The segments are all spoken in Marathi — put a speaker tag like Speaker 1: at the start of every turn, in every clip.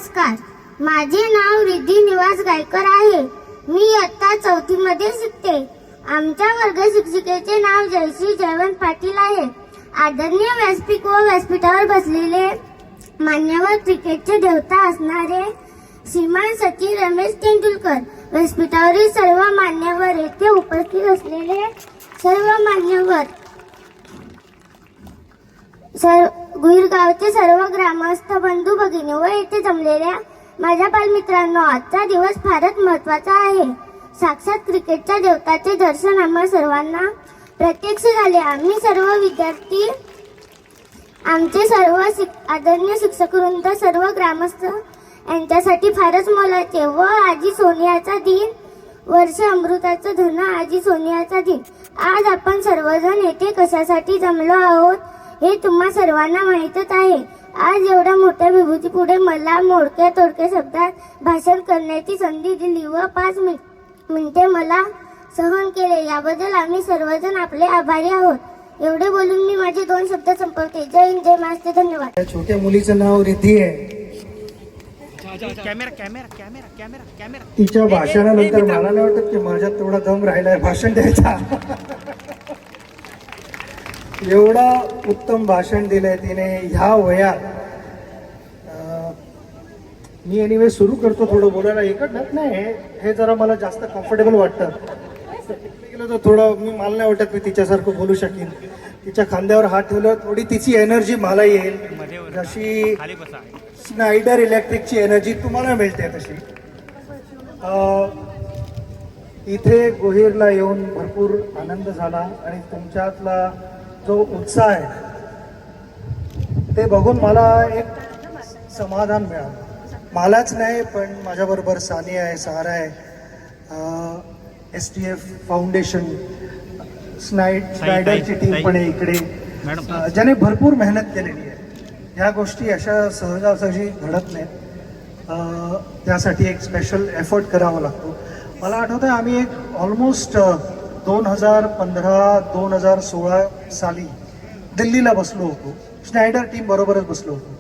Speaker 1: नमस्कार. माझे नाव रिद्धी निवास गायकर आहे. मी इयत्ता 4थी मध्ये शिकते. आमच्या वर्ग शिक्षिकेचे नाव जयश्री जयवंत पाटील आहे. आदरणीय व्यासपीठ व व्यासपीठावर बसलेले मान्यवर क्रिकेटचे देवता असणारे श्रीमान सचिन रमेश तेंडुलकर, व्यासपीठावरील सर्व मान्यवर, येथे उपस्थित असलेले सर्व मान्यवर, गुईरगावचे सर्व ग्रामस्थ बंधू भगिनी व येथे जमलेल्या माझ्या बालमित्रांनो, आजचा दिवस फारच महत्त्वाचा आहे. साक्षात क्रिकेटच्या देवताचे दर्शन आम्हा सर्वांना प्रत्यक्ष झाले. आम्ही सर्व विद्यार्थी, आमचे सर्व आदरणीय शिक्षकवृंद, सर्व ग्रामस्थ यांच्यासाठी फारच मोलाचे व आजी सोनियाचा दिन, वर्ष अमृताचं धन आजी सोनियाचा दिन. आज आपण सर्वजण येथे कशासाठी जमलो आहोत हे तुम्हा सर्वांना माहीतच आहे. आज एवढ्या मोठ्या विभूती पुढे मला मोडक्या तोडक्या शब्दात भाषण करण्याची संधी दिली व 5 मिनिटे मला सहन केले, याबद्दल आम्ही सर्वजण आपले आभारी आहोत. एवढे बोलून मी माझे 2 शब्द संपवते. जय हिंद, जय महाराष्ट्र. धन्यवाद.
Speaker 2: त्या छोट्या मुलीचं नाव रिद्धी आहे. तिच्या भाषणानंतर मला नाही वाटत की माझ्यात तेवढा दम राहिलाय भाषण द्यायचा. एवढा उत्तम भाषण दिलंय तिने ह्या वयात. मी एनिवे सुरू करतो थोडं बोलायला. एकच नाही, हे जरा मला जास्त कम्फर्टेबल वाटतं. गेलं तर थोडं मला नाही वाटत मी तिच्यासारखं बोलू शकेन. तिच्या खांद्यावर हात ठेवलं थोडी तिची एनर्जी मला येईल, जशी स्नायडर इलेक्ट्रिकची एनर्जी तुम्हाला मिळते तशी. इथे गोहीरला येऊन भरपूर आनंद झाला आणि तुमच्यातला जो उत्साह आहे ते बघून मला एक समाधान मिळालं. मलाच नाही पण माझ्याबरोबर सानिया आहे, सहारा आहे, STF फाउंडेशन, स्नायडरची टीम पण आहे इकडे, ज्याने भरपूर मेहनत केलेली आहे. ह्या गोष्टी अशा सहजासहजी घडत नाहीत. त्यासाठी एक स्पेशल एफर्ट करावा लागतो. मला आठवतं आम्ही एक ऑलमोस्ट 2015-2016 साली दिल्लीला बसलो होतो, स्नायडर टीम बरोबरच बसलो होतो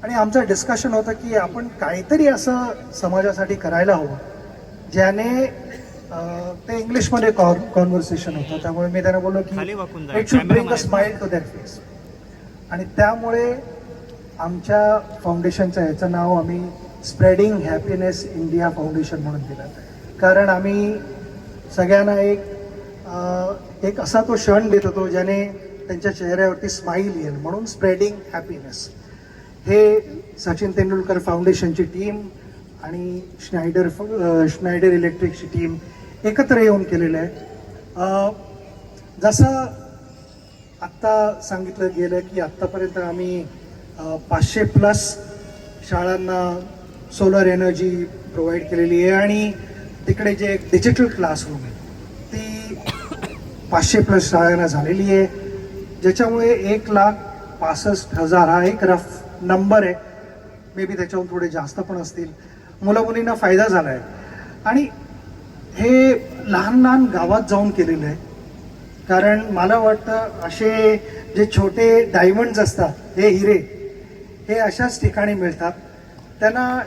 Speaker 2: आणि आमचं डिस्कशन होतं की आपण काहीतरी असं समाजासाठी करायला हवं ज्याने, ते इंग्लिशमध्ये कॉन्व्हर्सेशन होतं, त्यामुळे मी त्यांना बोललो की it should bring a smile to that face. आणि त्यामुळे आमच्या फाउंडेशनचं ह्याचं नाव आम्ही स्प्रेडिंग हॅपीनेस इंडिया फाउंडेशन म्हणून दिलं. कारण आम्ही सगळ्यांना एक असा तो क्षण देत होतो ज्याने त्यांच्या चेहऱ्यावरती स्माईल येईल, म्हणून स्प्रेडिंग हॅपीनेस हे सचिन तेंडुलकर फाउंडेशनची टीम आणि स्नायडर इलेक्ट्रिकची टीम एकत्र येऊन केलेलं आहे. जसं आत्ता सांगितलं गेलं की आत्तापर्यंत आम्ही 500+ शाळांना सोलर एनर्जी प्रोव्हाइड केलेली आहे आणि तिकडे जे डिजिटल क्लासरूम आहे ती 500+ शाळांना झालेली आहे, ज्याच्यामुळे 1,65,000 हा एक रफ नंबर आहे. मे बी त्याच्याहून थोडे जास्त पण असतील. मुलामुलींना फायदा झाला आहे आणि हे लहान लहान गावात जाऊन केलेलं आहे. कारण मला वाटतं असे जे छोटे डायमंड्स असतात, हे हिरे, हे अशाच ठिकाणी मिळतात. त्यांना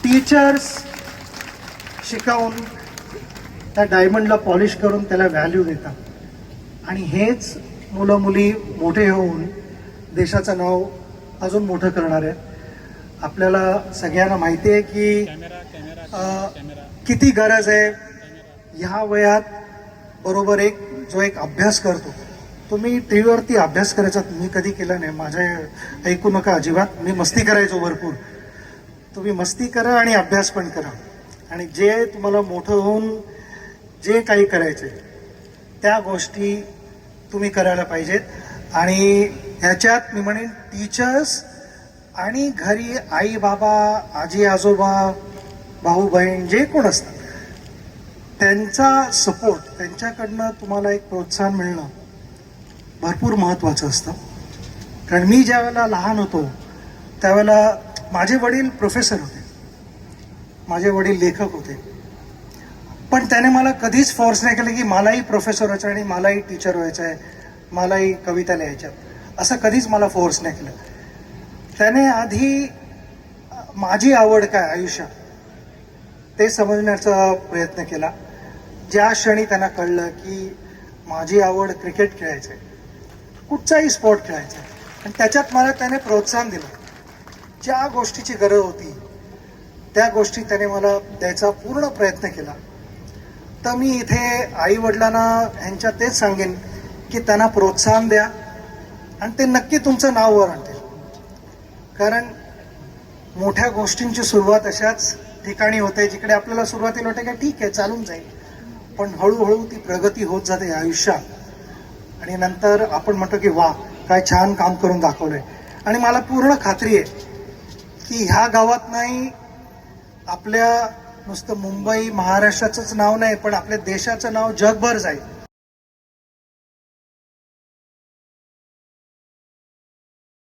Speaker 2: टीचर्स शिकवून त्या डायमंडला पॉलिश करून त्याला व्हॅल्यू देतात आणि हेच मुलं मुली मोठे होऊन देशाचं नाव अजून मोठं करणार आहेत. आपल्याला सगळ्यांना माहिती आहे की किती गरज आहे ह्या वयात. बरोबर जो एक अभ्यास करतो, तुम्ही टीव्हीवरती अभ्यास करायचा मी कधी केला नाही, माझ्या ऐकू नका अजिबात. मी मस्ती करायचो भरपूर. तुम्ही मस्ती करा आणि अभ्यास पण करा आणि जे तुम्हाला मोठं होऊन जे काही करायचे त्या गोष्टी तुम्ही करायला पाहिजेत. आणि ह्याच्यात मी म्हणेन टीचर्स आणि घरी आई बाबा, आजी आजोबा, भाऊ बहीण जे कोण असतात त्यांचा सपोर्ट, त्यांच्याकडनं तुम्हाला एक प्रोत्साहन मिळणं भरपूर महत्त्वाचं असतं. कारण मी ज्या वेळेला लहान होतो त्यावेळेला माझे वडील प्रोफेसर होते, माझे वडील लेखक होते, पण त्याने मला कधीच फोर्स नाही केलं की मलाही प्रोफेसर व्हायचं आणि मलाही टीचर व्हायचं आहे, मलाही कविता लिहायच्या, असं कधीच मला फोर्स नाही केलं. त्याने आधी माझी आवड काय आयुष्यात ते समजण्याचा प्रयत्न केला. ज्या क्षणी त्यांना कळलं की माझी आवड क्रिकेट खेळायचं आहे, कुठचाही स्पोर्ट खेळायचा आहे, आणि त्याच्यात मला त्याने प्रोत्साहन दिलं. ज्या गोष्टीची गरज होती त्या गोष्टी त्याने मला द्यायचा पूर्ण प्रयत्न केला. तर मी इथे आई वडिलांना ह्यांच्या तेच सांगेन की त्यांना प्रोत्साहन द्या आणि ते नक्की तुमचं नाव वर आणतील. कारण मोठ्या गोष्टींची सुरुवात अशाच ठिकाणी होते जिकडे आपल्याला सुरुवातीला वाटते का ठीक आहे चालून जाईल, पण हळूहळू ती प्रगती होत जाते आयुष्यात. आणि नंतर आपण म्हणतो की वा काय छान काम करून दाखवलंय. आणि मला पूर्ण खात्री आहे की ह्या गावात नाही, आपल्या नुसतं मुंबई महाराष्ट्राचंच नाव नाही पण आपल्या देशाचं नाव जगभर जाईल.